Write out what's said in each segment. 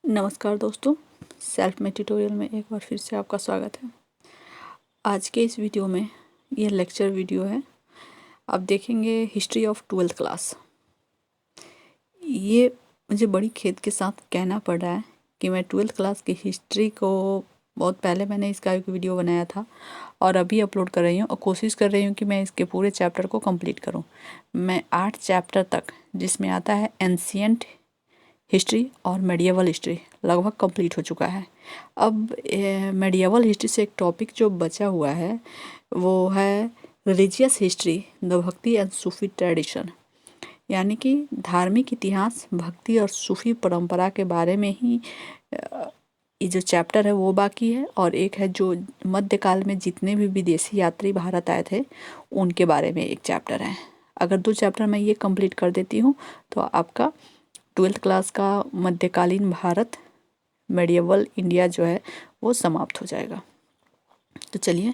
नमस्कार दोस्तों, सेल्फ में ट्यूटोरियल में एक बार फिर से आपका स्वागत है। आज के इस वीडियो में यह लेक्चर वीडियो है। आप देखेंगे हिस्ट्री ऑफ 12th क्लास। ये मुझे बड़ी खेद के साथ कहना पड़ रहा है कि मैं 12th क्लास की हिस्ट्री को बहुत पहले मैंने इसका एक वीडियो बनाया था और अभी अपलोड कर रही हूँ और कोशिश कर रही हूँ कि मैं इसके पूरे चैप्टर को कंप्लीट करूँ। मैं 8 चैप्टर तक, जिसमें आता है एंशिएंट हिस्ट्री और मेडिएवल हिस्ट्री, लगभग कंप्लीट हो चुका है। अब मेडिएवल हिस्ट्री से एक टॉपिक जो बचा हुआ है वो है रिलीजियस हिस्ट्री, द भक्ति एंड सूफी ट्रेडिशन, यानी कि धार्मिक इतिहास, भक्ति और सूफी परंपरा के बारे में ही ये जो चैप्टर है वो बाकी है। और एक है जो मध्यकाल में जितने भी विदेशी यात्री भारत आए थे उनके बारे में एक चैप्टर है। अगर 2 चैप्टर मैं ये कंप्लीट कर देती हूँ तो आपका 12th क्लास का मध्यकालीन भारत, मेडिएवल इंडिया जो है वो समाप्त हो जाएगा। तो चलिए,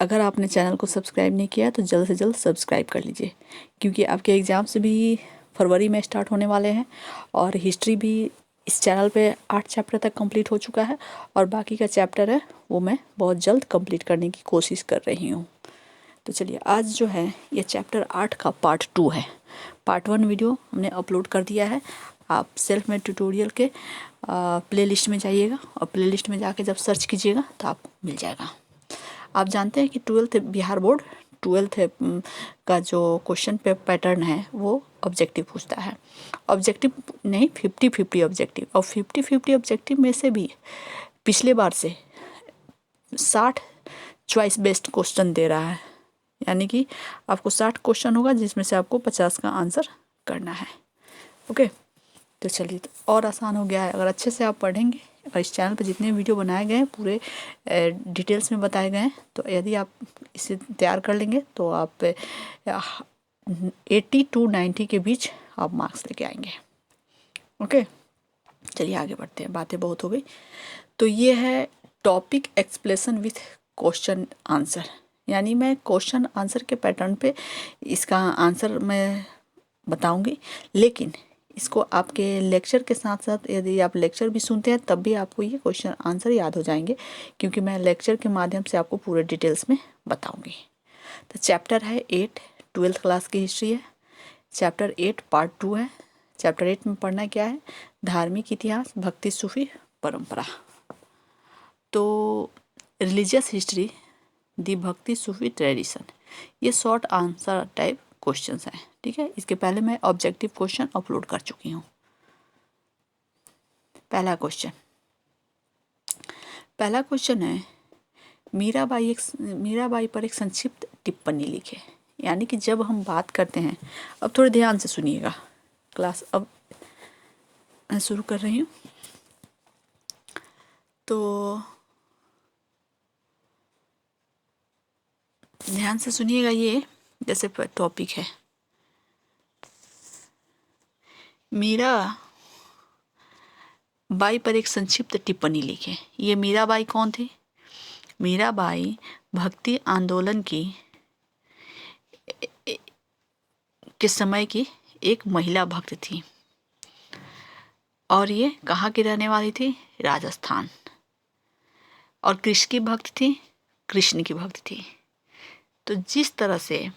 अगर आपने चैनल को सब्सक्राइब नहीं किया तो जल्द से जल्द सब्सक्राइब कर लीजिए, क्योंकि आपके एग्ज़ाम्स भी फरवरी में स्टार्ट होने वाले हैं और हिस्ट्री भी इस चैनल पे 8 चैप्टर तक कंप्लीट हो चुका है और बाकी का चैप्टर है वो मैं बहुत जल्द कंप्लीट करने की कोशिश कर रही हूँ। तो चलिए, आज जो है ये चैप्टर 8 का पार्ट 2 है। पार्ट 1 वीडियो हमने अपलोड कर दिया है। आप सेल्फ में ट्यूटोरियल के प्लेलिस्ट में जाइएगा और प्लेलिस्ट में जाके जब सर्च कीजिएगा तो आपको मिल जाएगा। आप जानते हैं कि 12th बिहार बोर्ड 12th का जो क्वेश्चन पे पैटर्न है वो ऑब्जेक्टिव पूछता है। ऑब्जेक्टिव नहीं, 50-50 ऑब्जेक्टिव, और 50-50 ऑब्जेक्टिव में से भी पिछले बार से 60 चॉइस बेस्ड क्वेश्चन दे रहा है, यानी कि आपको 60 क्वेश्चन होगा जिसमें से आपको 50 का आंसर करना है। ओके, तो चलिए, तो और आसान हो गया है अगर अच्छे से आप पढ़ेंगे। और इस चैनल पर जितने वीडियो बनाए गए हैं पूरे डिटेल्स में बताए गए हैं, तो यदि आप इसे तैयार कर लेंगे तो आप 80 to 90 के बीच आप मार्क्स लेके आएंगे। ओके, चलिए आगे बढ़ते हैं, बातें बहुत हो गई। तो ये है topic explanation with question answer, यानी मैं क्वेश्चन आंसर के पैटर्न पे इसका आंसर मैं बताऊंगी, लेकिन इसको आपके लेक्चर के साथ साथ यदि आप लेक्चर भी सुनते हैं तब भी आपको ये क्वेश्चन आंसर याद हो जाएंगे, क्योंकि मैं लेक्चर के माध्यम से आपको पूरे डिटेल्स में बताऊंगी। तो चैप्टर है 8, 12th क्लास की हिस्ट्री है। चैप्टर 8 पार्ट 2 है। चैप्टर 8 में पढ़ना क्या है? धार्मिक इतिहास, भक्ति सूफी परंपरा। तो रिलीजियस हिस्ट्री, दी भक्ति सूफी ट्रेडिशन, ये शॉर्ट आंसर टाइप क्वेश्चंस हैं। ठीक है, इसके पहले मैं ऑब्जेक्टिव क्वेश्चन अपलोड कर चुकी हूँ। पहला क्वेश्चन है, मीराबाई पर एक संक्षिप्त टिप्पणी लिखे। यानी कि जब हम बात करते हैं, अब थोड़े ध्यान से सुनिएगा, क्लास अब मैं शुरू कर रही हूँ। तो ध्यान से सुनिएगा, ये जैसे टॉपिक है मीराबाई पर एक संक्षिप्त टिप्पणी लिखे। ये मीराबाई कौन थी? मीराबाई भक्ति आंदोलन के समय की एक महिला भक्त थी और ये कहाँ की रहने वाली थी? राजस्थान। और कृष्ण की भक्त थी, कृष्ण की भक्त थी। तो जिस तरह से,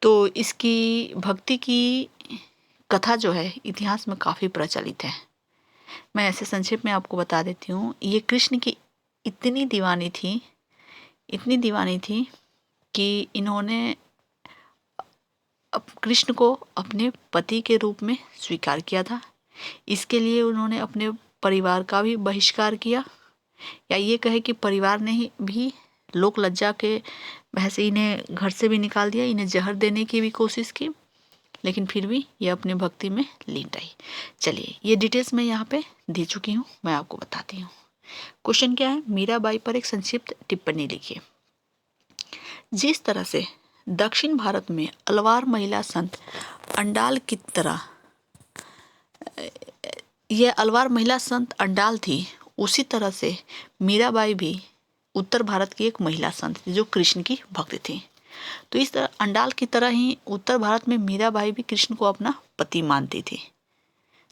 तो इसकी भक्ति की कथा जो है इतिहास में काफ़ी प्रचलित है। मैं ऐसे संक्षेप में आपको बता देती हूँ। ये कृष्ण की इतनी दीवानी थी कि इन्होंने कृष्ण को अपने पति के रूप में स्वीकार किया था। इसके लिए उन्होंने अपने परिवार का भी बहिष्कार किया, या ये कहे कि परिवार ने भी लोक लज्जा के वजह से इन्हें घर से भी निकाल दिया, इन्हें जहर देने की भी कोशिश की, लेकिन फिर भी ये अपनी भक्ति में लीन रही। चलिए, ये डिटेल्स मैं यहाँ पे दे चुकी हूँ, मैं आपको बताती हूँ। क्वेश्चन क्या है? मीराबाई पर एक संक्षिप्त टिप्पणी लिखिए। जिस तरह से दक्षिण भारत में अलवार महिला संत अंडाल की तरह, यह अलवार महिला संत अंडाल थी, उसी तरह से मीराबाई भी उत्तर भारत की एक महिला संत थी जो कृष्ण की भक्त थी। तो इस तरह अंडाल की तरह ही उत्तर भारत में मीराबाई भी कृष्ण को अपना पति मानती थी।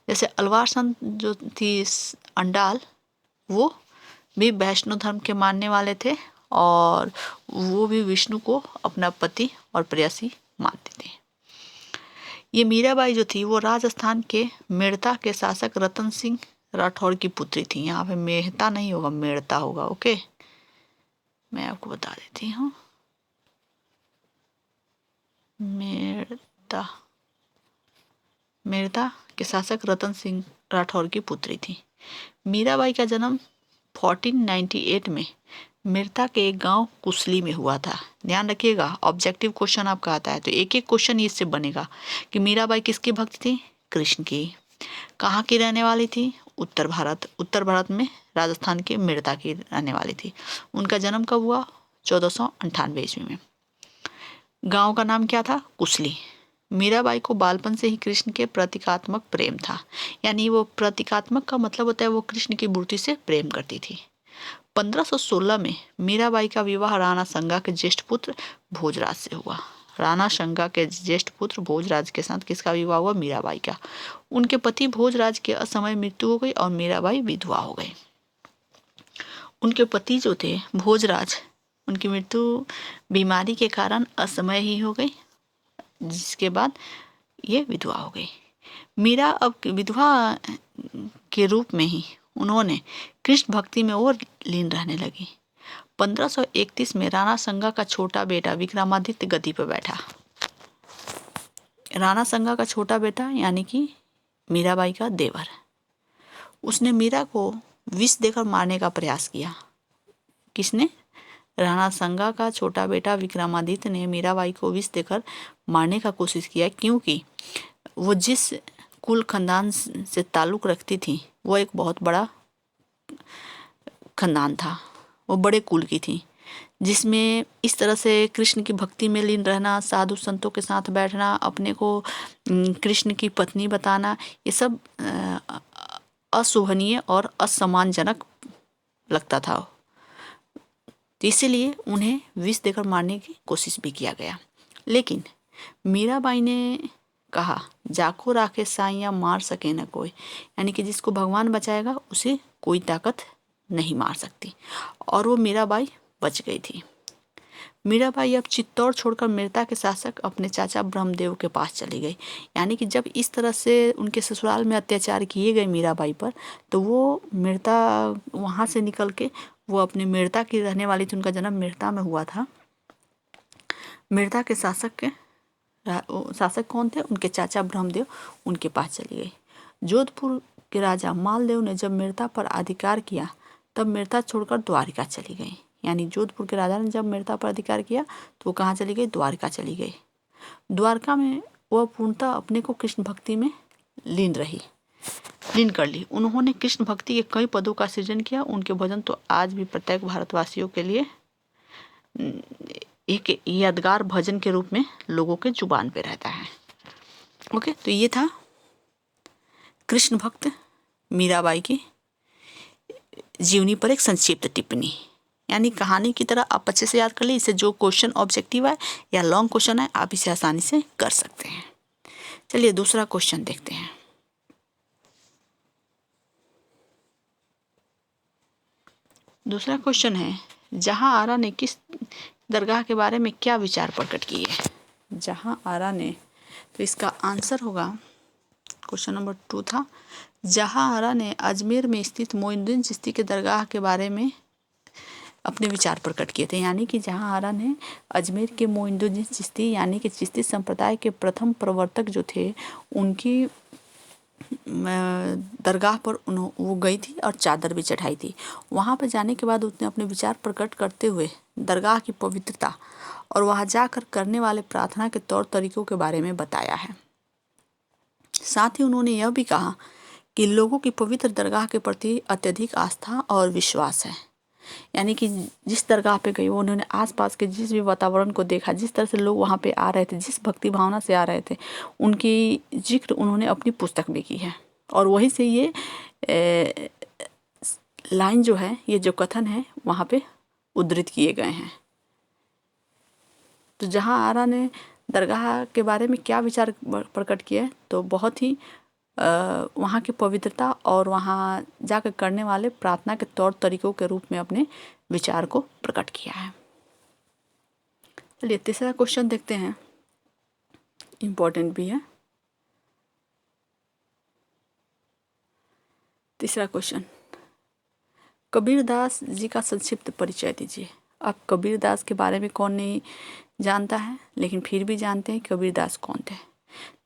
जैसे अलवार संत जो थी अंडाल, वो भी वैष्णव धर्म के मानने वाले थे और वो भी विष्णु को अपना पति और प्रेयसी मानते थे। ये मीराबाई जो थी वो राजस्थान के मेड़ता के शासक रतन सिंह राठौर की पुत्री थी। यहाँ पे मेहता नहीं होगा, मेड़ता होगा। ओके, मैं आपको बता देती हूँ, मेड़ता, मेड़ता के शासक रतन सिंह राठौर की पुत्री थी। मीराबाई का जन्म 1498 में मेड़ता के एक गांव कुसली में हुआ था। ध्यान रखिएगा, ऑब्जेक्टिव क्वेश्चन आपका आता है तो एक एक क्वेश्चन इससे बनेगा कि मीराबाई किसकी भक्त थी? कृष्ण की। कहाँ की रहने वाली थी? उत्तर भारत। उत्तर भारत में राजस्थान के मेड़ता की रहने वाली थी। उनका जन्म कब हुआ? 1498 ईस्वी में। गांव का नाम क्या था? कुसली। मीराबाई को बालपन से ही कृष्ण के प्रतीकात्मक प्रेम था। यानी वो प्रतीकात्मक का मतलब होता है वो कृष्ण की मूर्ति से प्रेम करती थी। 1516 में मीराबाई का विवाह राणा संगा के ज्येष्ठ पुत्र भोजराज से हुआ। राणा संगा के ज्येष्ठ पुत्र भोजराज के साथ किसका विवाह हुआ? मीराबाई का। उनके पति भोजराज की असमय मृत्यु हो गई और मीराबाई विधवा हो गई। उनके पति जो थे भोजराज, उनकी मृत्यु बीमारी के कारण असमय ही हो गई, जिसके बाद ये विधवा हो गई। मीरा अब विधवा के रूप में ही उन्होंने कृष्ण भक्ति में और लीन रहने लगी। 1531 में राणा संगा का छोटा बेटा विक्रमादित्य गद्दी पर बैठा। राणा संगा का छोटा बेटा यानी कि मीराबाई का देवर, उसने मीरा को विष देकर मारने का प्रयास किया। किसने? राणा संगा का छोटा बेटा विक्रमादित्य ने मीराबाई को विष देकर मारने का कोशिश किया, क्योंकि वो जिस कुल खानदान से ताल्लुक़ रखती थी वो एक बहुत बड़ा खानदान था, वो बड़े कुल की थी, जिसमें इस तरह से कृष्ण की भक्ति में लीन रहना, साधु संतों के साथ बैठना, अपने को कृष्ण की पत्नी बताना, ये सब अशोभनीय और असम्मानजनक लगता था। तो इसीलिए उन्हें विष देकर मारने की कोशिश भी किया गया। लेकिन मीराबाई ने कहा, जाको राखे साइया मार सके न कोई, यानी कि जिसको भगवान बचाएगा उसे कोई ताकत नहीं मार सकती, और वो मीराबाई बच गई थी। मीराबाई अब चित्तौड़ छोड़कर मेड़ता के शासक अपने चाचा ब्रह्मदेव के पास चली गई। यानी कि जब इस तरह से उनके ससुराल में अत्याचार किए गए मीराबाई पर, तो वो मेड़ता वहाँ से निकल के वो अपने मेड़ता की रहने वाली थी। उनका जन्म मेड़ता में हुआ था। मेड़ता के शासक कौन थे? उनके चाचा ब्रह्मदेव, उनके पास चली गई। जोधपुर के राजा मालदेव ने जब मेड़ता पर अधिकार किया तब मेड़ता छोड़कर द्वारिका चली गई। यानी जोधपुर के राजा ने जब मेड़ता पर अधिकार किया तो वो कहाँ चली गई? द्वारिका चली गई। द्वारका में वह पूर्णतः अपने को कृष्ण भक्ति में लीन कर ली। उन्होंने कृष्ण भक्ति के कई पदों का सृजन किया। उनके भजन तो आज भी प्रत्येक भारतवासियों के लिए एक यादगार भजन के रूप में लोगों के जुबान पे रहता है। ओके, तो ये था कृष्ण भक्त मीराबाई की जीवनी पर एक संक्षिप्त टिप्पणी। यानी कहानी की तरह आप अच्छे से याद कर ली। इससे जो क्वेश्चन ऑब्जेक्टिव है या लॉन्ग क्वेश्चन है आप इसे आसानी से कर सकते हैं। चलिए दूसरा क्वेश्चन देखते हैं। दूसरा क्वेश्चन है, जहां आरा ने किस दरगाह के बारे में क्या विचार प्रकट किए? जहां आरा ने, तो इसका आंसर होगा, क्वेश्चन नंबर 2 था, जहां आरा ने अजमेर में स्थित मोइनुद्दीन चिश्ती के दरगाह के बारे में अपने विचार प्रकट किए थे। यानी कि जहां आरा ने अजमेर के मोइनुद्दीन चिश्ती यानी कि चिश्ती संप्रदाय के प्रथम प्रवर्तक जो थे उनकी दरगाह पर वो गई थी और चादर भी चढ़ाई थी। वहाँ पर जाने के बाद उसने अपने विचार प्रकट करते हुए दरगाह की पवित्रता और वहाँ जाकर करने वाले प्रार्थना के तौर तरीकों के बारे में बताया है। साथ ही उन्होंने यह भी कहा कि लोगों की पवित्र दरगाह के प्रति अत्यधिक आस्था और विश्वास है। यानी कि जिस दरगाह पे गई वो उन्होंने आसपास के जिस भी वातावरण को देखा, जिस तरह से लोग वहाँ पे आ रहे थे, जिस भक्ति भावना से आ रहे थे, उनकी जिक्र उन्होंने अपनी पुस्तक में की है। और वहीं से ये लाइन जो है, ये जो कथन है वहाँ पे उद्धृत किए गए हैं। तो जहाँ आरा ने दरगाह के बारे में क्या विचार प्रकट किए, तो बहुत ही वहाँ की पवित्रता और वहाँ जाकर करने वाले प्रार्थना के तौर तरीकों के रूप में अपने विचार को प्रकट किया है। चलिए तीसरा क्वेश्चन देखते हैं, इम्पोर्टेंट भी है। तीसरा क्वेश्चन, कबीरदास जी का संक्षिप्त परिचय दीजिए। अब कबीरदास के बारे में कौन नहीं जानता है, लेकिन फिर भी जानते हैं कबीरदास कौन थे।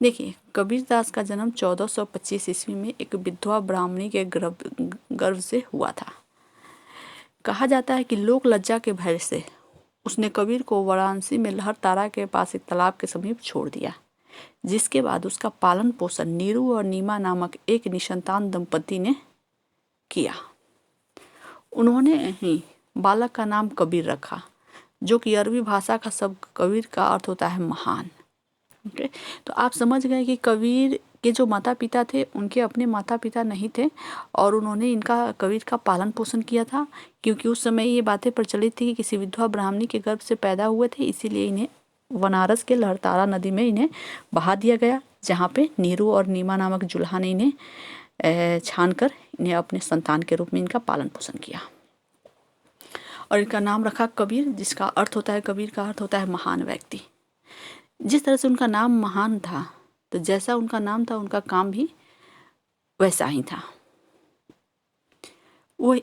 देखिए, कबीरदास का जन्म 1425 ईस्वी में एक विधवा ब्राह्मणी के गर्भ से हुआ था। कहा जाता है कि लोक लज्जा के भय से उसने कबीर को वाराणसी में लहरतारा के पास एक तालाब के समीप छोड़ दिया, जिसके बाद उसका पालन पोषण नीरू और नीमा नामक एक निसंतान दंपति ने किया। उन्होंने ही बालक का नाम कबीर रखा, जो कि अरबी भाषा का शब्द कबीर का अर्थ होता है महान। ओके, तो आप समझ गए कि कबीर के जो माता पिता थे उनके अपने माता पिता नहीं थे और उन्होंने इनका कबीर का पालन पोषण किया था, क्योंकि उस समय ये बातें प्रचलित थी कि किसी विधवा ब्राह्मणी के गर्भ से पैदा हुए थे, इसीलिए इन्हें बनारस के लहरतारा नदी में इन्हें बहा दिया गया, जहाँ पे नीरू और नीमा नामक जुल्हा ने इन्हें छानकर इन्हें अपने संतान के रूप में इनका पालन पोषण किया और इनका नाम रखा कबीर, जिसका अर्थ होता है, कबीर का अर्थ होता है महान व्यक्ति। जिस तरह से उनका नाम महान था, तो जैसा उनका नाम था उनका काम भी वैसा ही था। वो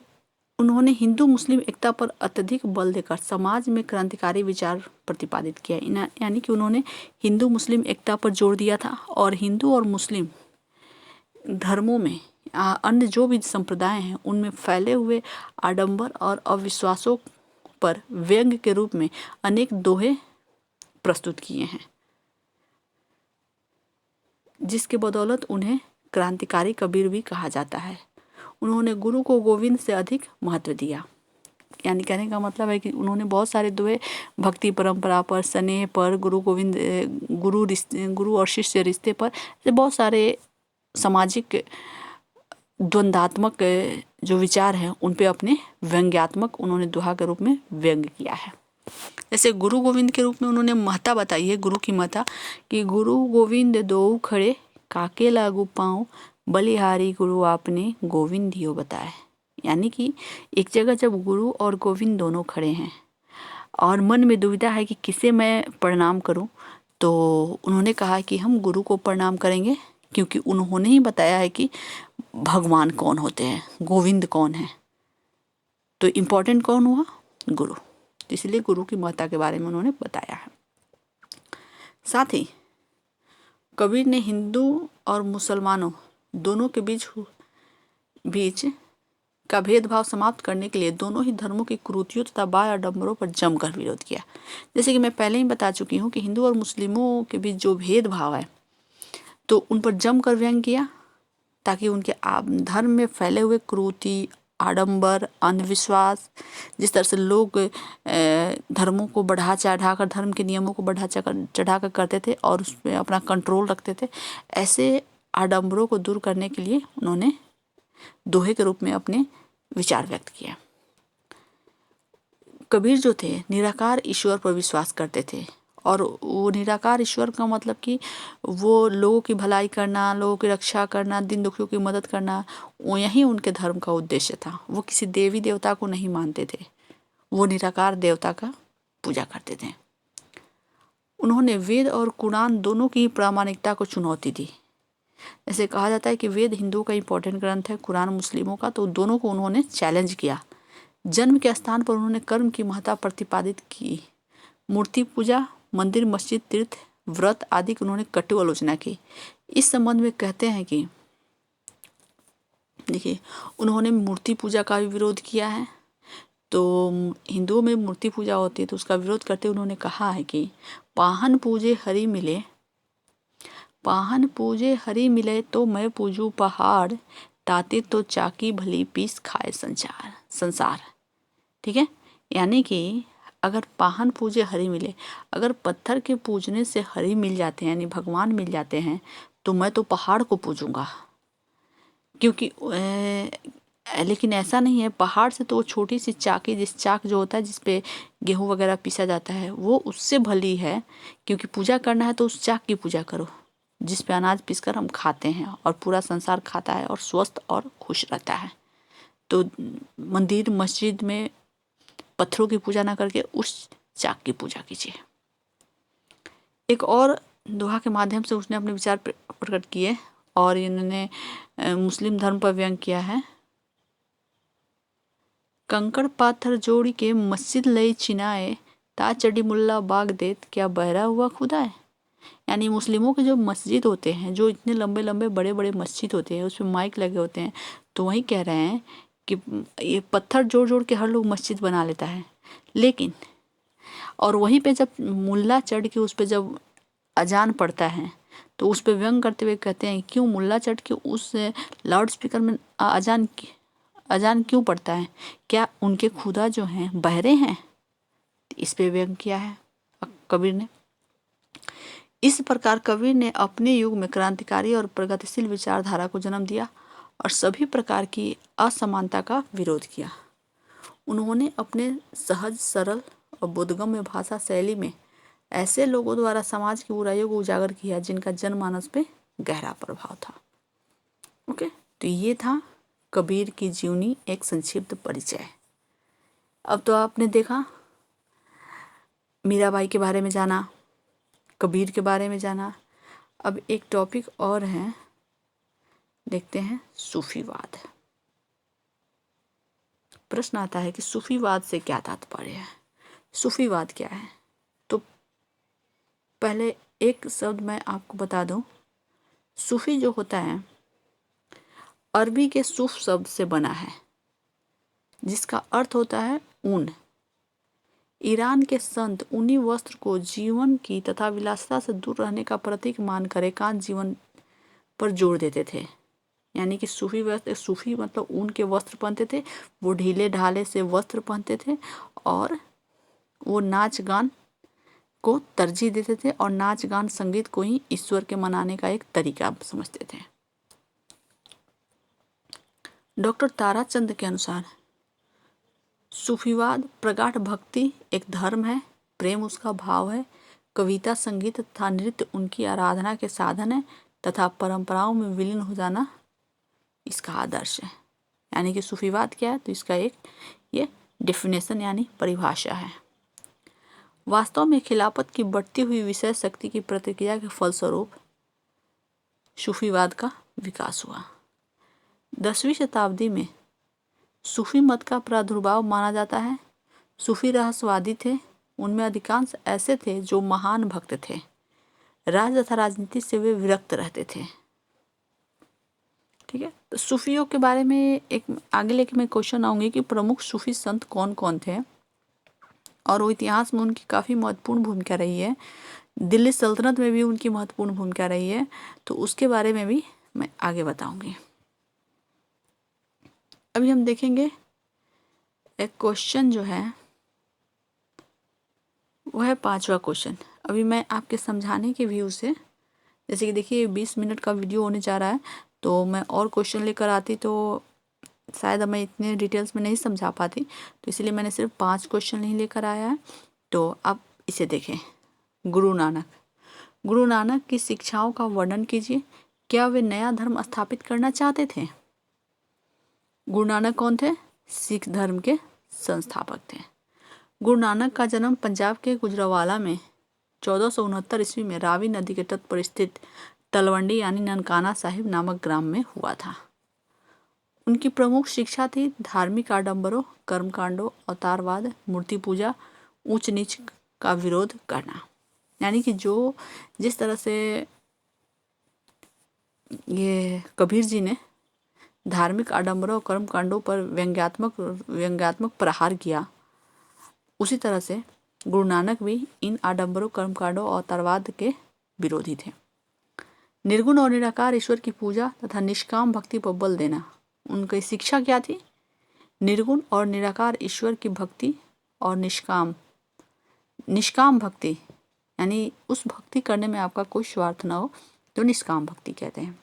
उन्होंने हिंदू मुस्लिम एकता पर अत्यधिक बल देकर समाज में क्रांतिकारी विचार प्रतिपादित किया, यानी कि उन्होंने हिंदू मुस्लिम एकता पर जोर दिया था और हिंदू और मुस्लिम धर्मों में अन्य जो भी संप्रदाय हैं उनमें फैले हुए आडंबर और अविश्वासों पर व्यंग्य के रूप में अनेक दोहे प्रस्तुत किए हैं, जिसके बदौलत उन्हें क्रांतिकारी कबीर भी कहा जाता है। उन्होंने गुरु को गोविंद से अधिक महत्व दिया, यानी कहने का मतलब है कि उन्होंने बहुत सारे दोहे भक्ति परंपरा पर, स्नेह पर, गुरु गोविंद गुरु और शिष्य रिश्ते पर, बहुत सारे सामाजिक द्वंद्वात्मक जो विचार हैं उन पे अपने व्यंग्यात्मक उन्होंने दोहा के रूप में व्यंग किया है। जैसे गुरु गोविंद के रूप में उन्होंने महत्ता बताई है, गुरु की महत्ता, कि गुरु गोविंद दो खड़े काके लागू पाऊँ, बलिहारी गुरु आपने गोविंद दियो बताए। यानी कि एक जगह जब गुरु और गोविंद दोनों खड़े हैं और मन में दुविधा है कि किसे मैं प्रणाम करूं, तो उन्होंने कहा कि हम गुरु को प्रणाम करेंगे, क्योंकि उन्होंने ही बताया है कि भगवान कौन होते हैं, गोविंद कौन है, तो इम्पोर्टेंट कौन हुआ, गुरु। इसलिए गुरु की महत्ता के बारे में उन्होंने बताया है। साथ ही कबीर ने हिंदू और मुसलमानों दोनों के बीच का भेदभाव समाप्त करने के लिए दोनों ही धर्मों की कुरीतियों तथा बाह्य आडंबरों पर जमकर विरोध किया। जैसे कि मैं पहले ही बता चुकी हूँ कि हिंदू और मुस्लिमों के बीच जो भेदभाव है तो उन पर जमकर व्यंग किया, ताकि उनके धर्म में फैले हुए कुरीति, आडंबर, अंधविश्वास, जिस तरह से लोग धर्मों को बढ़ा चढ़ाकर, धर्म के नियमों को बढ़ा चढ़ाकर करते थे और उस पर अपना कंट्रोल रखते थे, ऐसे आडंबरों को दूर करने के लिए उन्होंने दोहे के रूप में अपने विचार व्यक्त किया। कबीर जो थे निराकार ईश्वर पर विश्वास करते थे, और वो निराकार ईश्वर का मतलब कि वो लोगों की भलाई करना, लोगों की रक्षा करना, दिन दुखियों की मदद करना, वो यही उनके धर्म का उद्देश्य था। वो किसी देवी देवता को नहीं मानते थे, वो निराकार देवता का पूजा करते थे। उन्होंने वेद और कुरान दोनों की प्रामाणिकता को चुनौती दी। ऐसे कहा जाता है कि वेद हिंदुओं का इम्पोर्टेंट ग्रंथ है, कुरान मुस्लिमों का, तो दोनों को उन्होंने चैलेंज किया। जन्म के स्थान पर उन्होंने कर्म की महत्ता प्रतिपादित की। मूर्ति पूजा, मंदिर, मस्जिद, तीर्थ, व्रत आदि की उन्होंने कटु आलोचना की। इस संबंध में कहते हैं कि देखिए, उन्होंने मूर्ति पूजा का भी विरोध किया है। तो हिंदुओं में मूर्ति पूजा होती है, तो उसका विरोध करते उन्होंने कहा है कि पाहन पूजे हरि मिले, पाहन पूजे हरि मिले तो मैं पूजू पहाड़, ताते तो चाकी भली पीस खाए संसार। ठीक है, यानी कि अगर पाहन पूजे हरि मिले, अगर पत्थर के पूजने से हरि मिल जाते हैं, यानी भगवान मिल जाते हैं, तो मैं तो पहाड़ को पूजूंगा। क्योंकि लेकिन ऐसा नहीं है, पहाड़ से तो वो छोटी सी चाकी, जिस चाक जो होता है जिस पे गेहूँ वगैरह पीसा जाता है, वो उससे भली है। क्योंकि पूजा करना है तो उस चाक की पूजा करो, जिस पे अनाज पीसकर हम खाते हैं और पूरा संसार खाता है और स्वस्थ और खुश रहता है। तो मंदिर मस्जिद में पत्थरों की पूजा ना करके उस चाक की पूजा कीजिए। एक और दोहा के माध्यम से उसने अपने विचार प्रकट किए और इन्होंने मुस्लिम धर्म पर व्यंग किया है। कंकड़ पाथर जोड़ी के मस्जिद लई चिनाए, ता चढ़ी मुल्ला बाग देत, क्या बहरा हुआ खुदा है। यानी मुस्लिमों के जो मस्जिद होते हैं, जो इतने लंबे लंबे बड़े बड़े मस्जिद होते हैं, उसमें माइक लगे होते हैं, तो वही कह रहे हैं कि ये पत्थर जोड़ जोड़ के हर लोग मस्जिद बना लेता है, लेकिन और वहीं पे जब मुल्ला चढ़ के उस पर जब अजान पड़ता है तो उस पर व्यंग करते हुए कहते हैं क्यों मुल्ला चढ़ के उस लाउड स्पीकर में अजान क्यों पड़ता है, क्या उनके खुदा जो हैं बहरे हैं। इस पे व्यंग किया है कबीर ने। इस प्रकार कबीर ने अपने युग में क्रांतिकारी और प्रगतिशील विचारधारा को जन्म दिया और सभी प्रकार की असमानता का विरोध किया। उन्होंने अपने सहज सरल और बोधगम्य भाषा शैली में ऐसे लोगों द्वारा समाज की बुराइयों को उजागर किया जिनका जनमानस पे गहरा प्रभाव था। ओके, तो ये था कबीर की जीवनी एक संक्षिप्त परिचय। अब तो आपने देखा, मीराबाई के बारे में जाना, कबीर के बारे में जाना। अब एक टॉपिक और है, देखते हैं सूफीवाद। प्रश्न आता है कि सूफीवाद से क्या तात्पर्य है, सूफीवाद क्या है। तो पहले एक शब्द मैं आपको बता दूं, सूफी जो होता है अरबी के सूफ शब्द से बना है, जिसका अर्थ होता है ऊन। ईरान के संत ऊनी वस्त्र को जीवन की तथा विलासिता से दूर रहने का प्रतीक मानकर एकांत जीवन पर जोर देते थे। यानी कि सूफी वस्त्र, सूफी मतलब ऊन के वस्त्र पहनते थे, वो ढीले ढाले से वस्त्र पहनते थे और वो नाच गान को तरजीह देते थे और नाच गान संगीत को ही ईश्वर के मनाने का एक तरीका समझते थे। डॉक्टर ताराचंद के अनुसार सूफीवाद प्रगाढ़ भक्ति एक धर्म है, प्रेम उसका भाव है, कविता संगीत तथा नृत्य उनकी आराधना के साधन है तथा परंपराओं में विलीन हो जाना इसका आदर्श है। यानी कि सूफीवाद क्या है, तो इसका एक ये डेफिनेशन यानी परिभाषा है। वास्तव में खिलाफत की बढ़ती हुई विषय शक्ति की प्रतिक्रिया के फलस्वरूप सूफीवाद का विकास हुआ। 10वीं शताब्दी में सूफी मत का प्रादुर्भाव माना जाता है। सूफी रहस्यवादी थे, उनमें अधिकांश ऐसे थे जो महान भक्त थे, राज तथा राजनीति से वे विरक्त रहते थे। ठीक है, तो सूफियों के बारे में एक आगे लेके मैं क्वेश्चन आऊँगी कि प्रमुख सूफी संत कौन कौन थे और वो इतिहास में उनकी काफ़ी महत्वपूर्ण भूमिका रही है, दिल्ली सल्तनत में भी उनकी महत्वपूर्ण भूमिका रही है, तो उसके बारे में भी मैं आगे बताऊँगी। अभी हम देखेंगे एक क्वेश्चन जो है वह है 5वां क्वेश्चन। अभी मैं आपके समझाने के व्यू से, जैसे कि देखिए 20 मिनट का वीडियो होने जा रहा है, तो मैं और क्वेश्चन लेकर आती तो शायद मैं इतने डिटेल्स में नहीं समझा पाती, तो इसलिए मैंने सिर्फ 5 क्वेश्चन नहीं लेकर आया है। तो आप इसे देखें। गुरु नानक की शिक्षाओं का वर्णन कीजिए। क्या वे नया धर्म स्थापित करना चाहते थे। गुरु नानक कौन थे, सिख धर्म के संस्थापक थे। गुरु नानक का जन्म पंजाब के गुजरावाला में 1469 ईस्वी में रावी नदी के तट पर स्थित तलवंडी यानी ननकाना साहिब नामक ग्राम में हुआ था। उनकी प्रमुख शिक्षा थी धार्मिक आडंबरों, कर्मकांडों, अवतारवाद, मूर्ति पूजा, ऊंच नीच का विरोध करना। यानी कि जो जिस तरह से ये कबीर जी ने धार्मिक आडंबरों और कर्मकांडों पर व्यंग्यात्मक प्रहार किया, उसी तरह से गुरु नानक भी इन आडंबरों, कर्मकांडों और अवतारवाद के विरोधी थे। निर्गुण और निराकार ईश्वर की पूजा तथा निष्काम भक्ति पर बल देना, उनकी शिक्षा क्या थी। निर्गुण और निराकार ईश्वर की भक्ति और निष्काम भक्ति, यानी उस भक्ति करने में आपका कोई स्वार्थ ना हो, तो निष्काम भक्ति कहते हैं।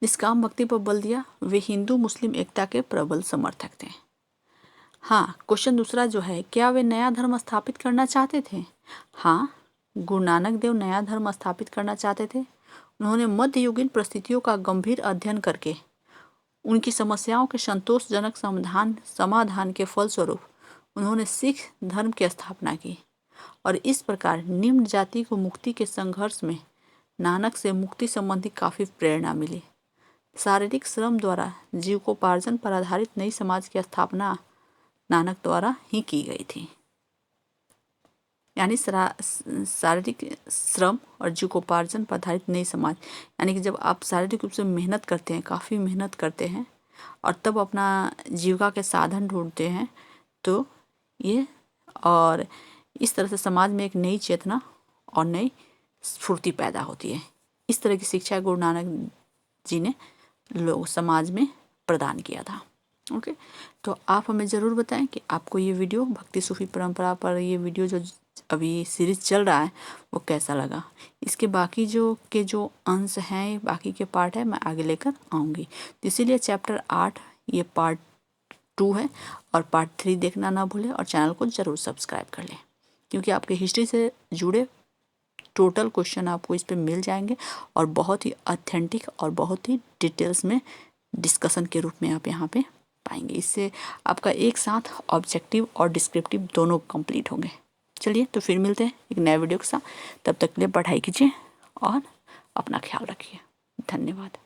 निष्काम भक्ति पर बल दिया। वे हिंदू मुस्लिम एकता के प्रबल समर्थक थे। हाँ, क्वेश्चन दूसरा जो है, क्या वे नया धर्म स्थापित करना चाहते थे। हाँ, गुरु नानक देव नया धर्म स्थापित करना चाहते थे। उन्होंने मध्ययुगीन परिस्थितियों का गंभीर अध्ययन करके उनकी समस्याओं के संतोषजनक समाधान के फलस्वरूप उन्होंने सिख धर्म की स्थापना की और इस प्रकार निम्न जाति को मुक्ति के संघर्ष में नानक से मुक्ति संबंधी काफ़ी प्रेरणा मिली। शारीरिक श्रम द्वारा जीविकोपार्जन पर आधारित नई समाज की स्थापना नानक द्वारा ही की गई थी। यानी शारीरिक श्रम और जीविकोपार्जन पर आधारित नई समाज, यानी कि जब आप शारीरिक रूप से मेहनत करते हैं, काफ़ी मेहनत करते हैं और तब अपना जीविका के साधन ढूंढते हैं, तो ये और इस तरह से समाज में एक नई चेतना और नई स्फूर्ति पैदा होती है। इस तरह की शिक्षा गुरु नानक जी ने लोग समाज में प्रदान किया था। ओके, तो आप हमें ज़रूर बताएं कि आपको ये वीडियो भक्ति सूफी परंपरा पर ये वीडियो जो अभी सीरीज़ चल रहा है वो कैसा लगा। इसके बाकी जो अंश हैं, बाकी के पार्ट है, मैं आगे लेकर आऊँगी। तो इसीलिए चैप्टर 8 ये पार्ट 2 है और पार्ट 3 देखना ना भूलें और चैनल को ज़रूर सब्सक्राइब कर लें, क्योंकि आपके हिस्ट्री से जुड़े टोटल क्वेश्चन आपको इस पे मिल जाएंगे और बहुत ही ऑथेंटिक और बहुत ही डिटेल्स में डिस्कशन के रूप में आप यहाँ पे पाएंगे। इससे आपका एक साथ ऑब्जेक्टिव और डिस्क्रिप्टिव दोनों कंप्लीट होंगे। चलिए, तो फिर मिलते हैं एक नए वीडियो के साथ। तब तक के लिए पढ़ाई कीजिए और अपना ख्याल रखिए। धन्यवाद।